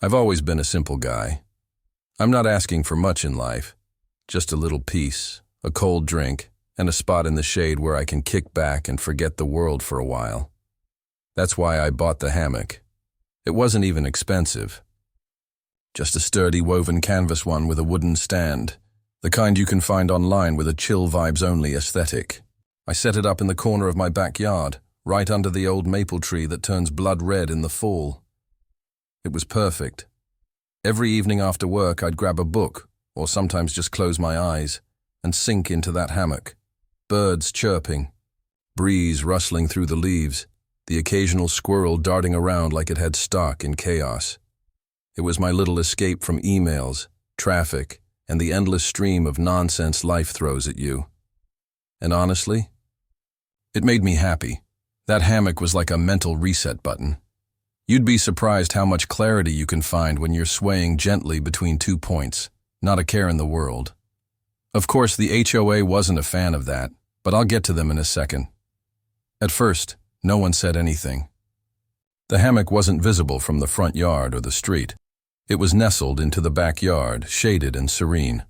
I've always been a simple guy. I'm not asking for much in life, just a little peace, a cold drink, and a spot in the shade where I can kick back and forget the world for a while. That's why I bought the hammock. It wasn't even expensive. Just a sturdy woven canvas one with a wooden stand, the kind you can find online with a chill vibes-only aesthetic. I set it up in the corner of my backyard, right under the old maple tree that turns blood red in the fall. It was perfect. Every evening after work, I'd grab a book, or sometimes just close my eyes, and sink into that hammock. Birds chirping, breeze rustling through the leaves, the occasional squirrel darting around like it had stock in chaos. It was my little escape from emails, traffic, and the endless stream of nonsense life throws at you. And honestly, it made me happy. That hammock was like a mental reset button. You'd be surprised how much clarity you can find when you're swaying gently between 2 points, not a care in the world. Of course, the HOA wasn't a fan of that, but I'll get to them in a second. At first, no one said anything. The hammock wasn't visible from the front yard or the street. It was nestled into the backyard, shaded and serene.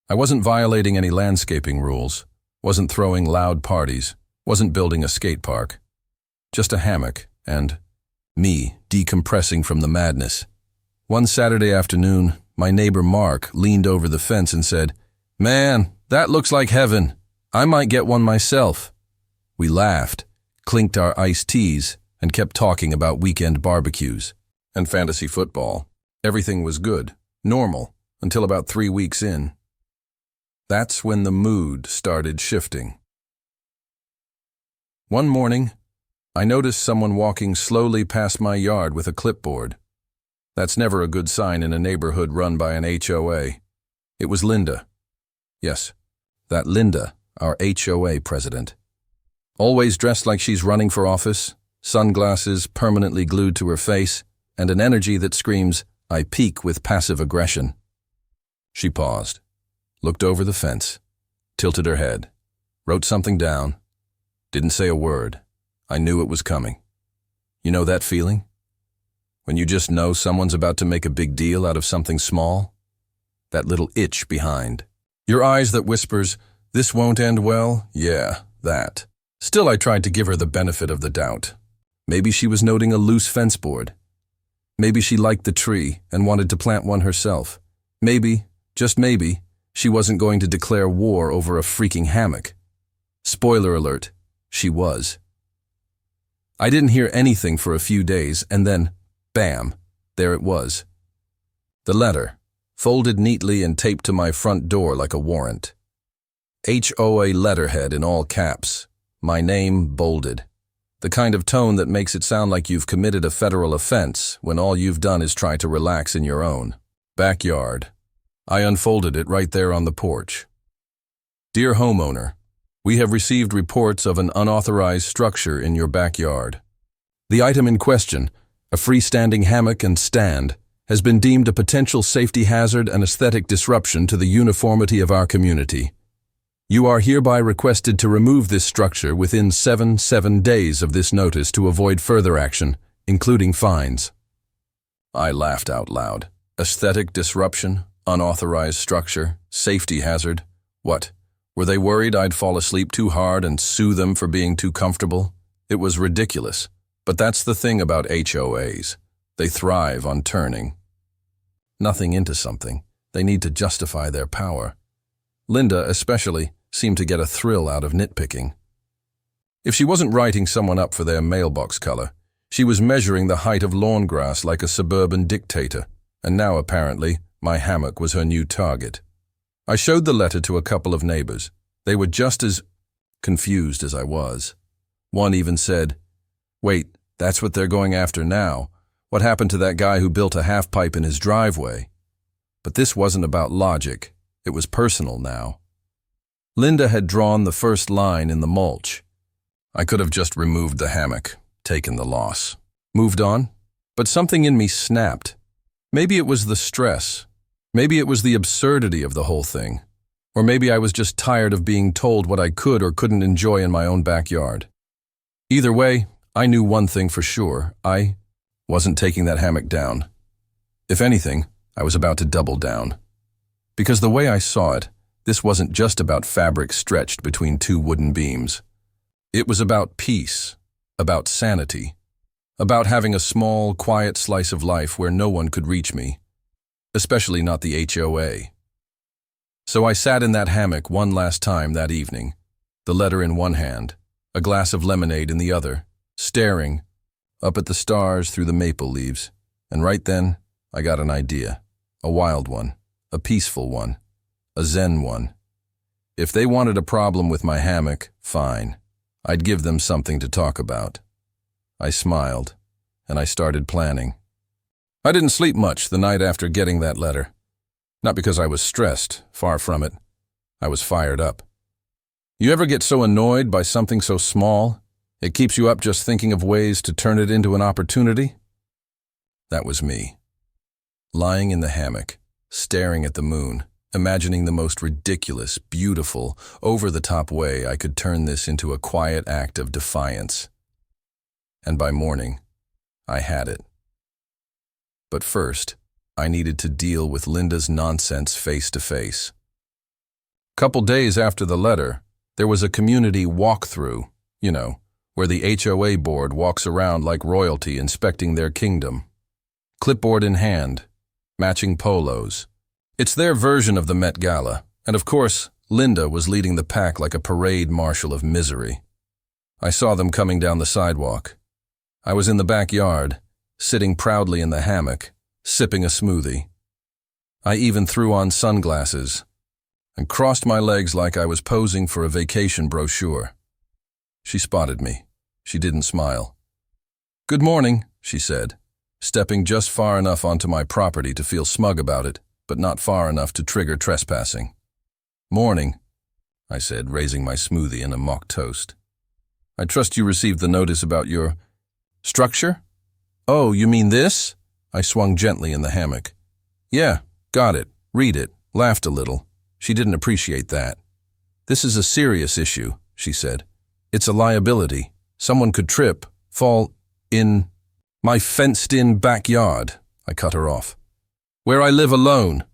I wasn't violating any landscaping rules, wasn't throwing loud parties, wasn't building a skate park. Just a hammock and me decompressing from the madness. One Saturday afternoon, my neighbor Mark leaned over the fence and said, "Man, that looks like heaven. I might get one myself." We laughed, clinked our iced teas, and kept talking about weekend barbecues and fantasy football. Everything was good, normal, until about 3 weeks in. That's when the mood started shifting. One morning, I noticed someone walking slowly past my yard with a clipboard. That's never a good sign in a neighborhood run by an HOA. It was Linda. Yes, that Linda, our HOA president. Always dressed like she's running for office, sunglasses permanently glued to her face, and an energy that screams, "I peak with passive aggression." She paused, looked over the fence, tilted her head, wrote something down, didn't say a word. I knew it was coming. You know that feeling? When you just know someone's about to make a big deal out of something small? That little itch behind. Your eyes that whispers, "This won't end well?" Yeah, that. Still, I tried to give her the benefit of the doubt. Maybe she was noting a loose fence board. Maybe she liked the tree and wanted to plant one herself. Maybe, just maybe, she wasn't going to declare war over a freaking hammock. Spoiler alert, she was. I didn't hear anything for a few days, and then, bam, there it was. The letter, folded neatly and taped to my front door like a warrant. HOA letterhead in all caps, my name bolded. The kind of tone that makes it sound like you've committed a federal offense when all you've done is try to relax in your own backyard. I unfolded it right there on the porch. "Dear homeowner, we have received reports of an unauthorized structure in your backyard. The item in question, a freestanding hammock and stand, has been deemed a potential safety hazard and aesthetic disruption to the uniformity of our community. You are hereby requested to remove this structure within 7 days of this notice to avoid further action, including fines." I laughed out loud. Aesthetic disruption, unauthorized structure, safety hazard. What? Were they worried I'd fall asleep too hard and sue them for being too comfortable? It was ridiculous. But that's the thing about HOAs. They thrive on turning nothing into something. They need to justify their power. Linda, especially, seemed to get a thrill out of nitpicking. If she wasn't writing someone up for their mailbox color, she was measuring the height of lawn grass like a suburban dictator, and now apparently my hammock was her new target. I showed the letter to a couple of neighbors. They were just as confused as I was. One even said, "Wait, that's what they're going after now. What happened to that guy who built a half-pipe in his driveway?" But this wasn't about logic. It was personal now. Linda had drawn the first line in the mulch. I could have just removed the hammock, taken the loss, moved on, but something in me snapped. Maybe it was the stress. Maybe it was the absurdity of the whole thing. Or maybe I was just tired of being told what I could or couldn't enjoy in my own backyard. Either way, I knew one thing for sure. I wasn't taking that hammock down. If anything, I was about to double down. Because the way I saw it, this wasn't just about fabric stretched between two wooden beams. It was about peace, about sanity, about having a small, quiet slice of life where no one could reach me, especially not the HOA. So I sat in that hammock one last time that evening, the letter in one hand, a glass of lemonade in the other, staring up at the stars through the maple leaves. And right then, I got an idea. A wild one, a peaceful one, a Zen one. If they wanted a problem with my hammock, fine. I'd give them something to talk about. I smiled, and I started planning. I didn't sleep much the night after getting that letter. Not because I was stressed, far from it. I was fired up. You ever get so annoyed by something so small, it keeps you up just thinking of ways to turn it into an opportunity? That was me. Lying in the hammock, staring at the moon, imagining the most ridiculous, beautiful, over-the-top way I could turn this into a quiet act of defiance. And by morning, I had it. But first, I needed to deal with Linda's nonsense face-to-face. Couple days after the letter, there was a community walkthrough, where the HOA board walks around like royalty inspecting their kingdom. Clipboard in hand, matching polos. It's their version of the Met Gala, and of course, Linda was leading the pack like a parade marshal of misery. I saw them coming down the sidewalk. I was in the backyard, sitting proudly in the hammock, sipping a smoothie. I even threw on sunglasses and crossed my legs like I was posing for a vacation brochure. She spotted me. She didn't smile. "Good morning," she said, stepping just far enough onto my property to feel smug about it, but not far enough to trigger trespassing. "Morning," I said, raising my smoothie in a mock toast. "I trust you received the notice about your structure?" "Oh, you mean this?" I swung gently in the hammock. "Yeah, got it. Read it." Laughed a little. She didn't appreciate that. "This is a serious issue," she said. "It's a liability. Someone could trip, fall in my fenced-in backyard." I cut her off. "Where I live alone.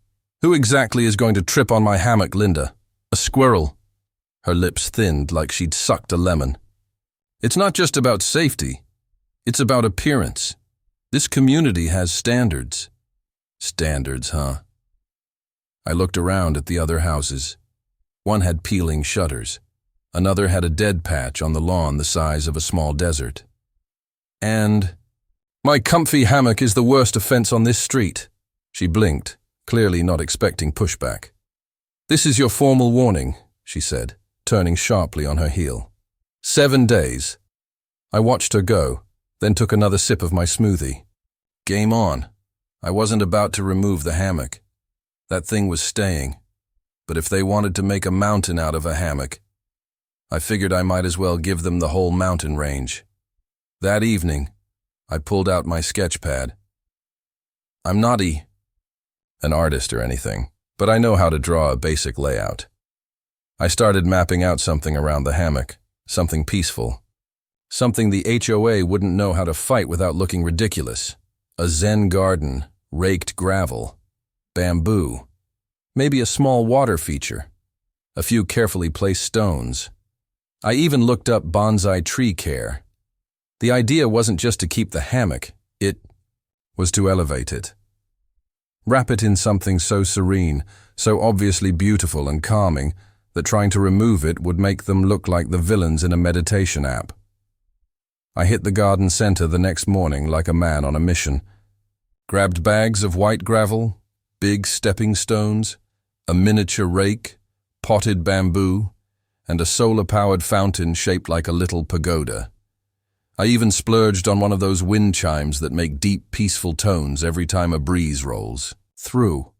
Who exactly is going to trip on my hammock, Linda? A squirrel?" Her lips thinned like she'd sucked a lemon. "It's not just about safety. It's about appearance. This community has standards." "Standards, huh?" I looked around at the other houses. One had peeling shutters. Another had a dead patch on the lawn the size of a small desert. And my comfy hammock is the worst offense on this street. She blinked, clearly not expecting pushback. "This is your formal warning," she said, turning sharply on her heel. 7 days. I watched her go, then took another sip of my smoothie. Game on. I wasn't about to remove the hammock. That thing was staying. But if they wanted to make a mountain out of a hammock, I figured I might as well give them the whole mountain range. That evening, I pulled out my sketch pad. I'm not an artist or anything, but I know how to draw a basic layout. I started mapping out something around the hammock, something peaceful. Something the HOA wouldn't know how to fight without looking ridiculous. A Zen garden, raked gravel, bamboo, maybe a small water feature, a few carefully placed stones. I even looked up bonsai tree care. The idea wasn't just to keep the hammock, it was to elevate it. Wrap it in something so serene, so obviously beautiful and calming, that trying to remove it would make them look like the villains in a meditation app. I hit the garden center the next morning like a man on a mission. Grabbed bags of white gravel, big stepping stones, a miniature rake, potted bamboo, and a solar-powered fountain shaped like a little pagoda. I even splurged on one of those wind chimes that make deep, peaceful tones every time a breeze rolls through.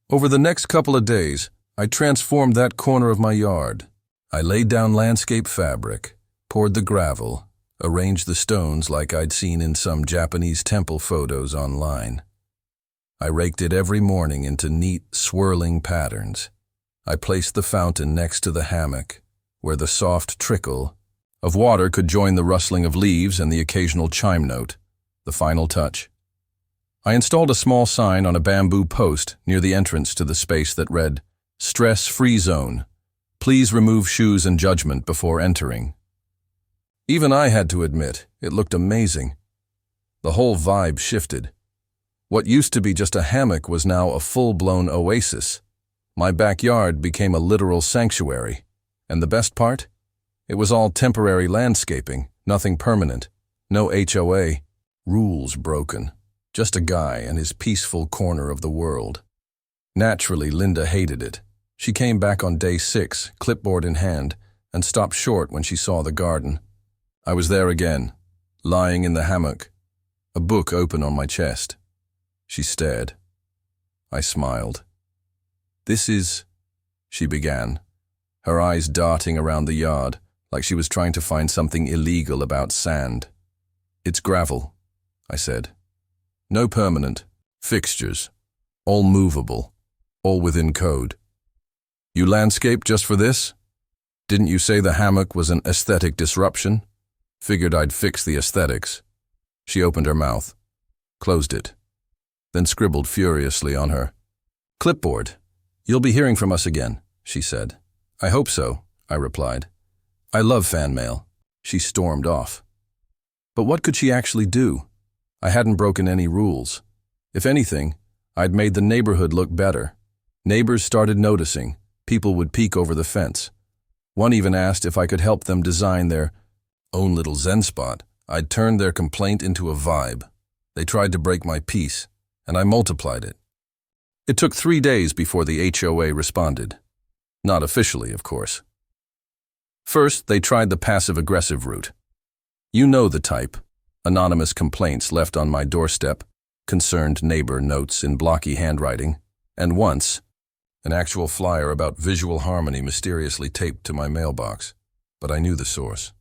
Over the next couple of days, I transformed that corner of my yard. I laid down landscape fabric, poured the gravel, arranged the stones like I'd seen in some Japanese temple photos online. I raked it every morning into neat, swirling patterns. I placed the fountain next to the hammock, where the soft trickle of water could join the rustling of leaves and the occasional chime note, the final touch. I installed a small sign on a bamboo post near the entrance to the space that read, "Stress-free zone. Please remove shoes and judgment before entering." Even I had to admit, it looked amazing. The whole vibe shifted. What used to be just a hammock was now a full-blown oasis. My backyard became a literal sanctuary. And the best part? It was all temporary landscaping, nothing permanent. No HOA. Rules broken. Just a guy and his peaceful corner of the world. Naturally, Linda hated it. She came back on day 6, clipboard in hand, and stopped short when she saw the garden. I was there again, lying in the hammock, a book open on my chest. She stared. I smiled. "This is," she began, her eyes darting around the yard, like she was trying to find something illegal about sand. "It's gravel," I said. "No permanent, fixtures, all movable, all within code." "You landscape just for this? Didn't you say the hammock was an aesthetic disruption?" Figured I'd fix the aesthetics. She opened her mouth, closed it, then scribbled furiously on her clipboard. "You'll be hearing from us again," she said. "I hope so," I replied. "I love fan mail." She stormed off. But what could she actually do? I hadn't broken any rules. If anything, I'd made the neighborhood look better. Neighbors started noticing. People would peek over the fence. One even asked if I could help them design their own little Zen spot. I'd turned their complaint into a vibe. They tried to break my peace, and I multiplied it. It took 3 days before the HOA responded. Not officially, of course. First, they tried the passive-aggressive route. You know the type. Anonymous complaints left on my doorstep, concerned neighbor notes in blocky handwriting, and once, an actual flyer about visual harmony mysteriously taped to my mailbox. But I knew the source.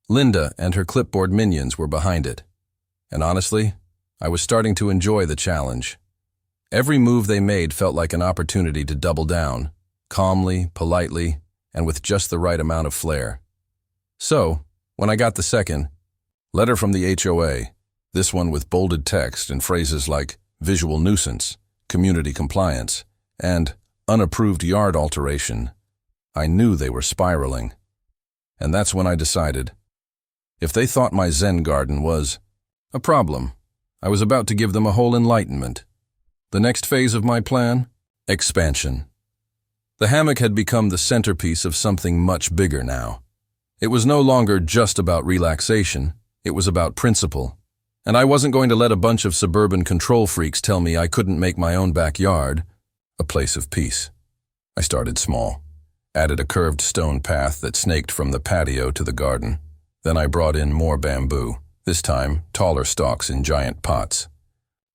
Linda and her clipboard minions were behind it. And honestly, I was starting to enjoy the challenge. Every move they made felt like an opportunity to double down, calmly, politely, and with just the right amount of flair. So, when I got the second letter from the HOA, this one with bolded text and phrases like visual nuisance, community compliance, and unapproved yard alteration, I knew they were spiraling. And that's when I decided, if they thought my Zen garden was a problem, I was about to give them a whole enlightenment. The next phase of my plan? Expansion. The hammock had become the centerpiece of something much bigger now. It was no longer just about relaxation, it was about principle. And I wasn't going to let a bunch of suburban control freaks tell me I couldn't make my own backyard a place of peace. I started small, added a curved stone path that snaked from the patio to the garden. Then I brought in more bamboo, this time taller stalks in giant pots.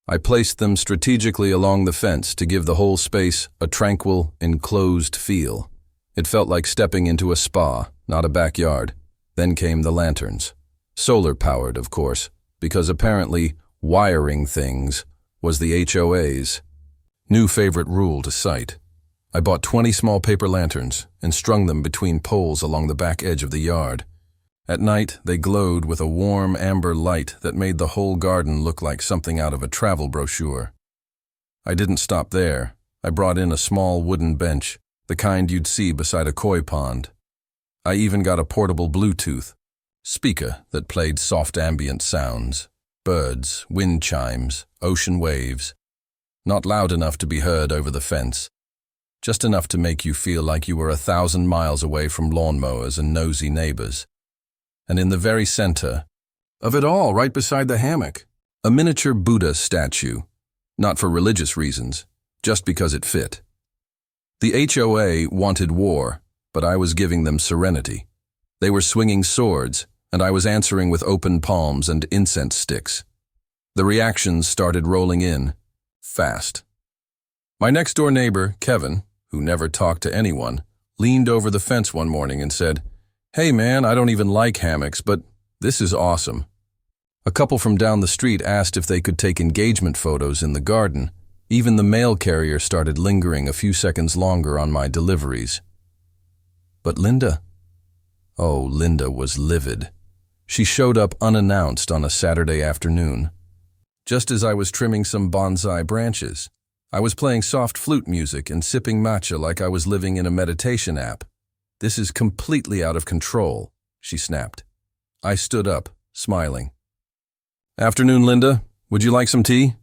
I placed them strategically along the fence to give the whole space a tranquil, enclosed feel. It felt like stepping into a spa, not a backyard. Then came the lanterns. Solar-powered, of course, because apparently wiring things was the HOA's new favorite rule to cite. I bought 20 small paper lanterns and strung them between poles along the back edge of the yard. At night, they glowed with a warm amber light that made the whole garden look like something out of a travel brochure. I didn't stop there. I brought in a small wooden bench, the kind you'd see beside a koi pond. I even got a portable Bluetooth speaker that played soft ambient sounds, birds, wind chimes, ocean waves. Not loud enough to be heard over the fence, just enough to make you feel like you were 1,000 miles away from lawnmowers and nosy neighbors. And in the very center of it all, right beside the hammock, a miniature Buddha statue, not for religious reasons, just because it fit. The HOA wanted war, but I was giving them serenity. They were swinging swords, and I was answering with open palms and incense sticks. The reactions started rolling in, fast. My next-door neighbor, Kevin, who never talked to anyone, leaned over the fence one morning and said, "Hey man, I don't even like hammocks, but this is awesome." A couple from down the street asked if they could take engagement photos in the garden. Even the mail carrier started lingering a few seconds longer on my deliveries. But Linda? Oh, Linda was livid. She showed up unannounced on a Saturday afternoon. just as I was trimming some bonsai branches. I was playing soft flute music and sipping matcha like I was living in a meditation app. "This is completely out of control," she snapped. I stood up, smiling. "Afternoon, Linda. Would you like some tea?"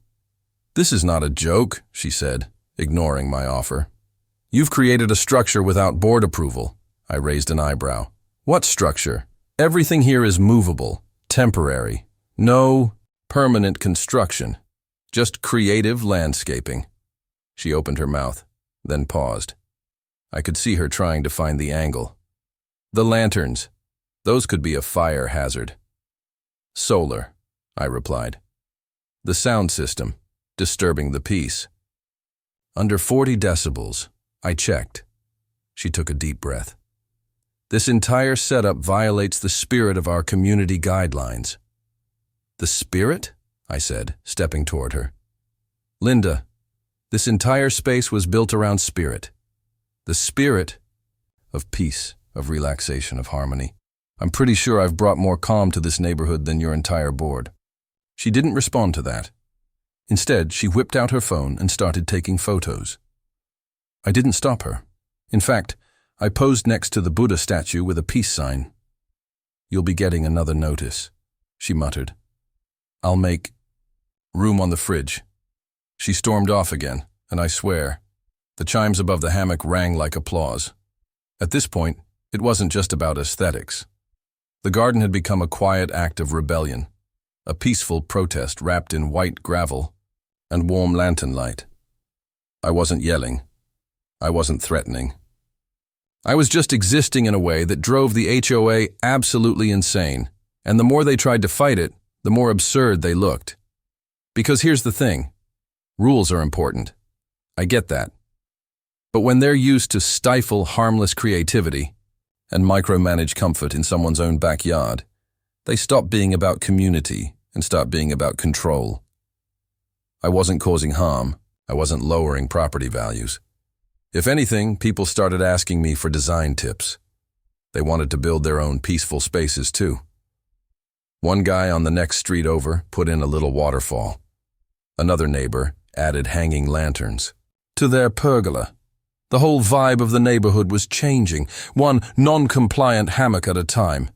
"This is not a joke," she said, ignoring my offer. "You've created a structure without board approval." I raised an eyebrow. "What structure? Everything here is movable, temporary. No permanent construction. Just creative landscaping." She opened her mouth, then paused. I could see her trying to find the angle. "The lanterns. Those could be a fire hazard." "Solar," I replied. "The sound system, disturbing the peace." "Under 40 decibels, I checked." She took a deep breath. "This entire setup violates the spirit of our community guidelines." "The spirit?" I said, stepping toward her. "Linda, this entire space was built around spirit. The spirit of peace, of relaxation, of harmony. I'm pretty sure I've brought more calm to this neighborhood than your entire board." She didn't respond to that. Instead, she whipped out her phone and started taking photos. I didn't stop her. In fact, I posed next to the Buddha statue with a peace sign. "You'll be getting another notice," she muttered. "I'll make room on the fridge." She stormed off again, and I swear, the chimes above the hammock rang like applause. At this point, it wasn't just about aesthetics. The garden had become a quiet act of rebellion, a peaceful protest wrapped in white gravel and warm lantern light. I wasn't yelling. I wasn't threatening. I was just existing in a way that drove the HOA absolutely insane, and the more they tried to fight it, the more absurd they looked. Because here's the thing. Rules are important. I get that. But when they're used to stifle harmless creativity and micromanage comfort in someone's own backyard, they stop being about community and start being about control. I wasn't causing harm. I wasn't lowering property values. If anything, people started asking me for design tips. They wanted to build their own peaceful spaces too. One guy on the next street over put in a little waterfall. Another neighbor added hanging lanterns to their pergola. The whole vibe of the neighborhood was changing, one non-compliant hammock at a time.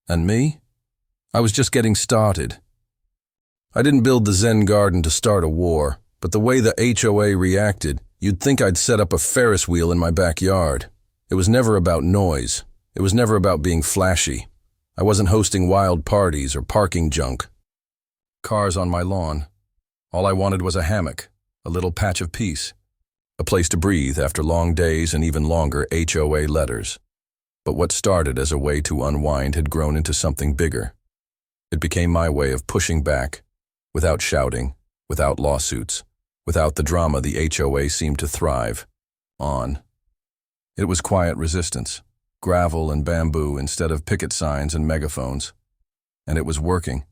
And me? I was just getting started. I didn't build the Zen Garden to start a war, but the way the HOA reacted, you'd think I'd set up a Ferris wheel in my backyard. It was never about noise. It was never about being flashy. I wasn't hosting wild parties or parking junk. Cars on my lawn. All I wanted was a hammock, a little patch of peace, a place to breathe after long days and even longer HOA letters. But what started as a way to unwind had grown into something bigger. It became my way of pushing back, without shouting, without lawsuits, without the drama the HOA seemed to thrive on. It was quiet resistance, gravel and bamboo instead of picket signs and megaphones. And it was working.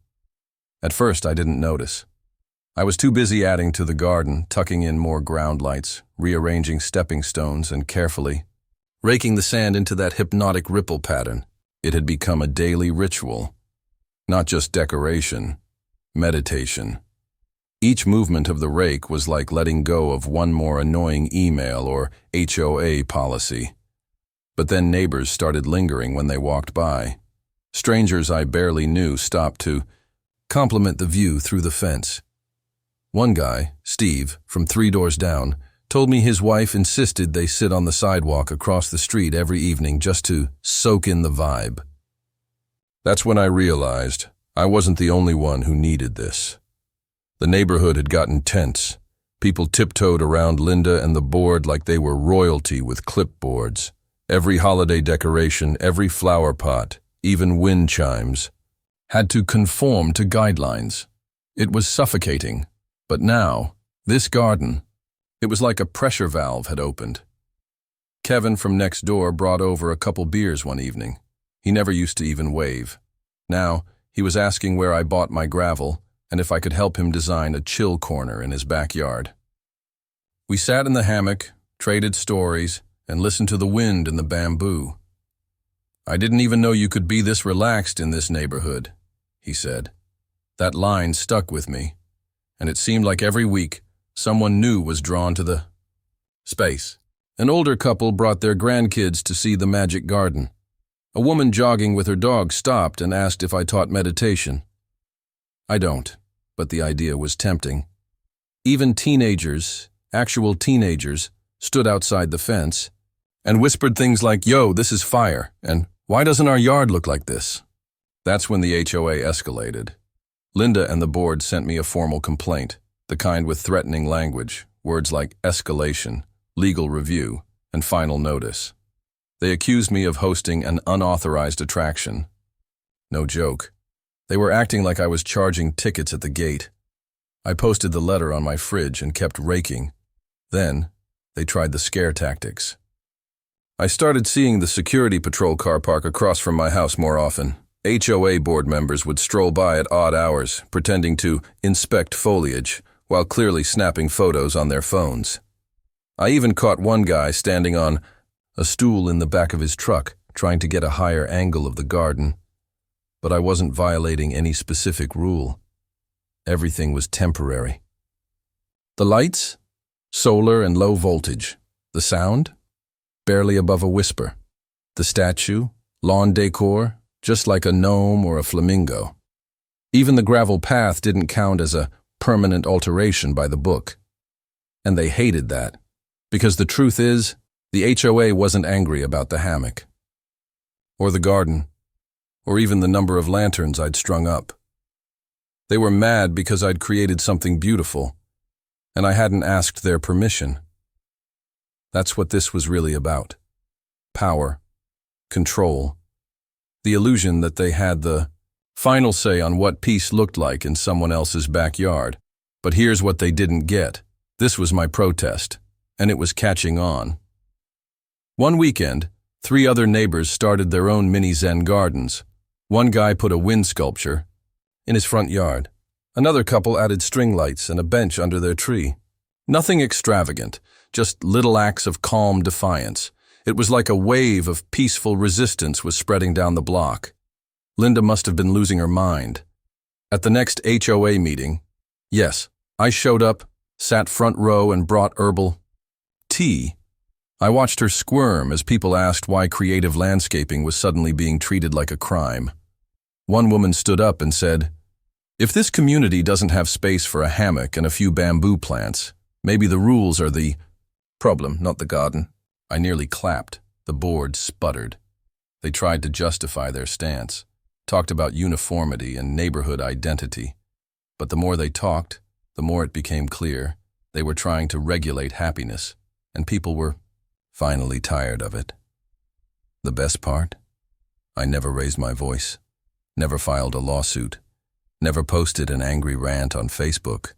At first, I didn't notice. I was too busy adding to the garden, tucking in more ground lights, rearranging stepping stones, and carefully raking the sand into that hypnotic ripple pattern. It had become a daily ritual. Not just decoration, meditation. Each movement of the rake was like letting go of one more annoying email or HOA policy. But then neighbors started lingering when they walked by. Strangers I barely knew stopped to compliment the view through the fence. One guy, Steve, from 3 doors down, told me his wife insisted they sit on the sidewalk across the street every evening just to soak in the vibe. That's when I realized I wasn't the only one who needed this. The neighborhood had gotten tense. People tiptoed around Linda and the board like they were royalty with clipboards. Every holiday decoration, every flower pot, even wind chimes, had to conform to guidelines. It was suffocating. But now, this garden, it was like a pressure valve had opened. Kevin from next door brought over a couple beers one evening. He never used to even wave. Now, he was asking where I bought my gravel and if I could help him design a chill corner in his backyard. We sat in the hammock, traded stories, and listened to the wind and the bamboo. "I didn't even know you could be this relaxed in this neighborhood," he said. That line stuck with me. and it seemed like every week someone new was drawn to the space. An older couple brought their grandkids to see the magic garden. A woman jogging with her dog stopped and asked if I taught meditation. I don't, but the idea was tempting. Even teenagers, actual teenagers, stood outside the fence and whispered things like, "Yo, this is fire," and "Why doesn't our yard look like this?" That's when the HOA escalated. Linda and the board sent me a formal complaint, the kind with threatening language, words like escalation, legal review, and final notice. They accused me of hosting an unauthorized attraction. No joke. They were acting like I was charging tickets at the gate. I posted the letter on my fridge and kept raking. Then, they tried the scare tactics. I started seeing the security patrol car park across from my house more often. HOA board members would stroll by at odd hours, pretending to inspect foliage, while clearly snapping photos on their phones. I even caught one guy standing on a stool in the back of his truck, trying to get a higher angle of the garden. But I wasn't violating any specific rule. Everything was temporary. The lights? Solar and low voltage. The sound? Barely above a whisper. The statue? Lawn decor? Just like a gnome or a flamingo. Even the gravel path didn't count as a permanent alteration by the book. And they hated that, because the truth is, the HOA wasn't angry about the hammock, or the garden, or even the number of lanterns I'd strung up. They were mad because I'd created something beautiful, and I hadn't asked their permission. That's what this was really about. Power, control, the illusion that they had the final say on what peace looked like in someone else's backyard. But here's what they didn't get. This was my protest, and it was catching on. One weekend, 3 other neighbors started their own mini Zen gardens. One guy put a wind sculpture in his front yard. Another couple added string lights and a bench under their tree. Nothing extravagant, just little acts of calm defiance. It was like a wave of peaceful resistance was spreading down the block. Linda must have been losing her mind. At the next HOA meeting, yes, I showed up, sat front row and brought herbal tea. I watched her squirm as people asked why creative landscaping was suddenly being treated like a crime. One woman stood up and said, "If this community doesn't have space for a hammock and a few bamboo plants, maybe the rules are the problem, not the garden." I nearly clapped. The board sputtered. They tried to justify their stance, talked about uniformity and neighborhood identity. But the more they talked, the more it became clear they were trying to regulate happiness, and people were finally tired of it. The best part? I never raised my voice, never filed a lawsuit, never posted an angry rant on Facebook.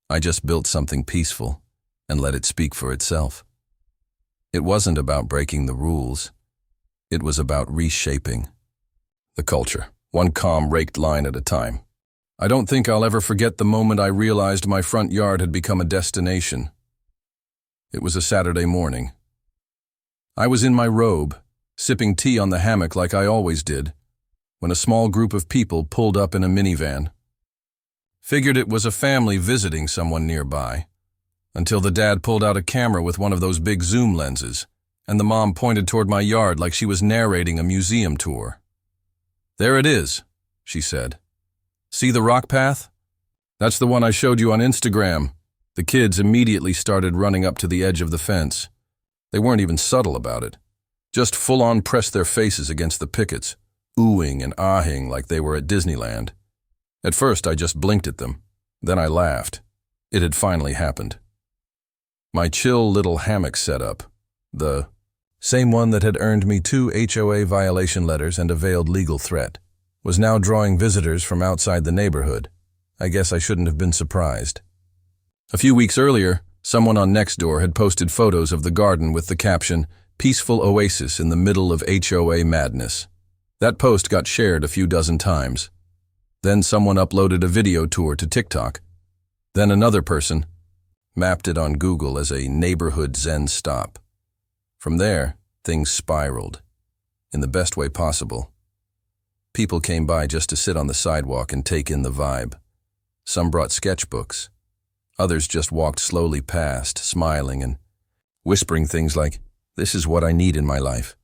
I just built something peaceful and let it speak for itself. It wasn't about breaking the rules. It was about reshaping the culture, one calm, raked line at a time. I don't think I'll ever forget the moment I realized my front yard had become a destination. It was a Saturday morning. I was in my robe, sipping tea on the hammock like I always did, when a small group of people pulled up in a minivan. Figured it was a family visiting someone nearby, until the dad pulled out a camera with one of those big zoom lenses, and the mom pointed toward my yard like she was narrating a museum tour. "There it is," she said. "See the rock path? That's the one I showed you on Instagram." The kids immediately started running up to the edge of the fence. They weren't even subtle about it. Just full-on pressed their faces against the pickets, oohing and ahing like they were at Disneyland. At first, I just blinked at them. Then I laughed. It had finally happened. My chill little hammock setup, the same one that had earned me 2 HOA violation letters and a veiled legal threat, was now drawing visitors from outside the neighborhood. I guess I shouldn't have been surprised. A few weeks earlier, someone on Nextdoor had posted photos of the garden with the caption, "Peaceful oasis in the middle of HOA madness." That post got shared a few dozen times. Then someone uploaded a video tour to TikTok. Then another person mapped it on Google as a neighborhood Zen stop. From there, things spiraled, in the best way possible. People came by just to sit on the sidewalk and take in the vibe. Some brought sketchbooks. Others just walked slowly past, smiling and whispering things like, "This is what I need in my life."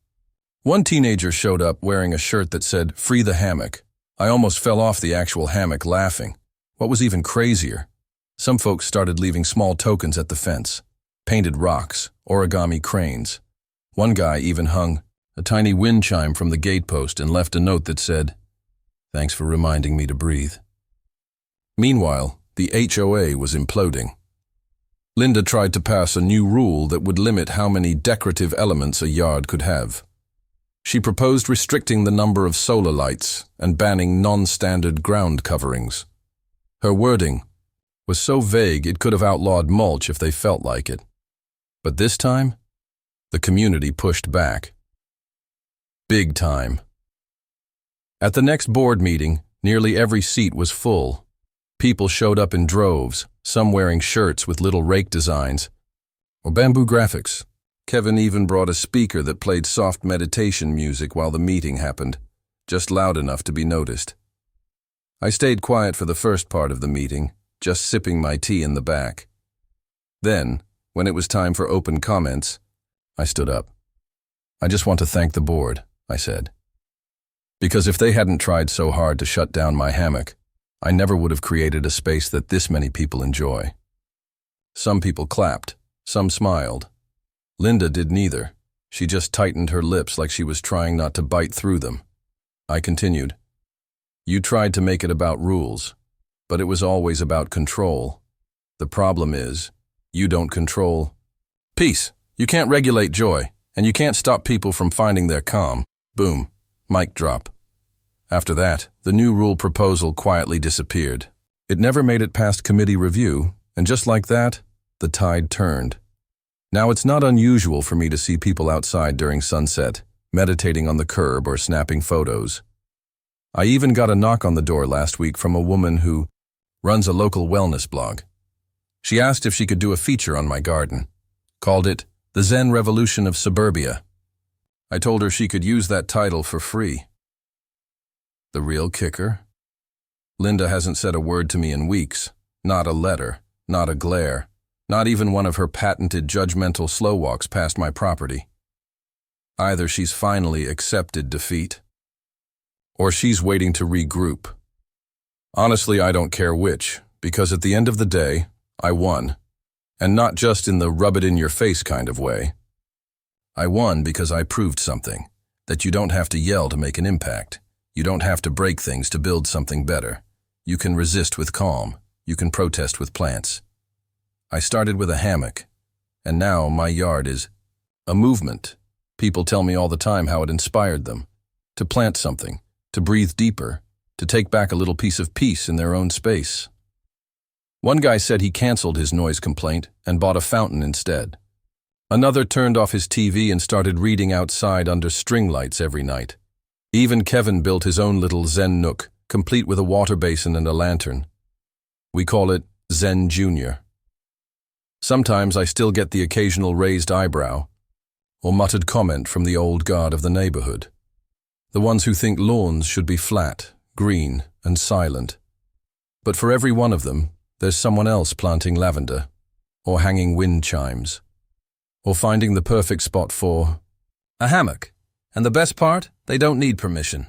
One teenager showed up wearing a shirt that said, "Free the hammock." I almost fell off the actual hammock laughing. What was even crazier, some folks started leaving small tokens at the fence. Painted rocks, origami cranes. One guy even hung a tiny wind chime from the gatepost and left a note that said, "Thanks for reminding me to breathe." Meanwhile, the HOA was imploding. Linda tried to pass a new rule that would limit how many decorative elements a yard could have. She proposed restricting the number of solar lights and banning non-standard ground coverings. Her wording was so vague it could have outlawed mulch if they felt like it. But this time, the community pushed back. Big time. At the next board meeting, nearly every seat was full. People showed up in droves, some wearing shirts with little rake designs or bamboo graphics. Kevin even brought a speaker that played soft meditation music while the meeting happened, just loud enough to be noticed. I stayed quiet for the first part of the meeting, just sipping my tea in the back. Then, when it was time for open comments, I stood up. "I just want to thank the board," I said. "Because if they hadn't tried so hard to shut down my hammock, I never would have created a space that this many people enjoy." Some people clapped, some smiled. Linda did neither. She just tightened her lips like she was trying not to bite through them. I continued. "You tried to make it about rules, but it was always about control. The problem is, you don't control peace. You can't regulate joy, and you can't stop people from finding their calm." Boom. Mic drop. After that, the new rule proposal quietly disappeared. It never made it past committee review, and just like that, the tide turned. Now it's not unusual for me to see people outside during sunset, meditating on the curb or snapping photos. I even got a knock on the door last week from a woman who runs a local wellness blog. She asked if she could do a feature on my garden. Called it The Zen Revolution of Suburbia. I told her she could use that title for free. The real kicker? Linda hasn't said a word to me in weeks. Not a letter, not a glare, not even one of her patented judgmental slow walks past my property. Either she's finally accepted defeat, or she's waiting to regroup. Honestly, I don't care which, because at the end of the day, I won. And not just in the rub-it-in-your-face kind of way. I won because I proved something, that you don't have to yell to make an impact. You don't have to break things to build something better. You can resist with calm. You can protest with plants. I started with a hammock, and now my yard is a movement. People tell me all the time how it inspired them to plant something, to breathe deeper, to take back a little piece of peace in their own space. One guy said he canceled his noise complaint and bought a fountain instead. Another turned off his TV and started reading outside under string lights every night. Even Kevin built his own little Zen nook, complete with a water basin and a lantern. We call it Zen Junior. Sometimes I still get the occasional raised eyebrow or muttered comment from the old guard of the neighborhood. The ones who think lawns should be flat, green, and silent. But for every one of them, there's someone else planting lavender, or hanging wind chimes, or finding the perfect spot for a hammock. And the best part, they don't need permission.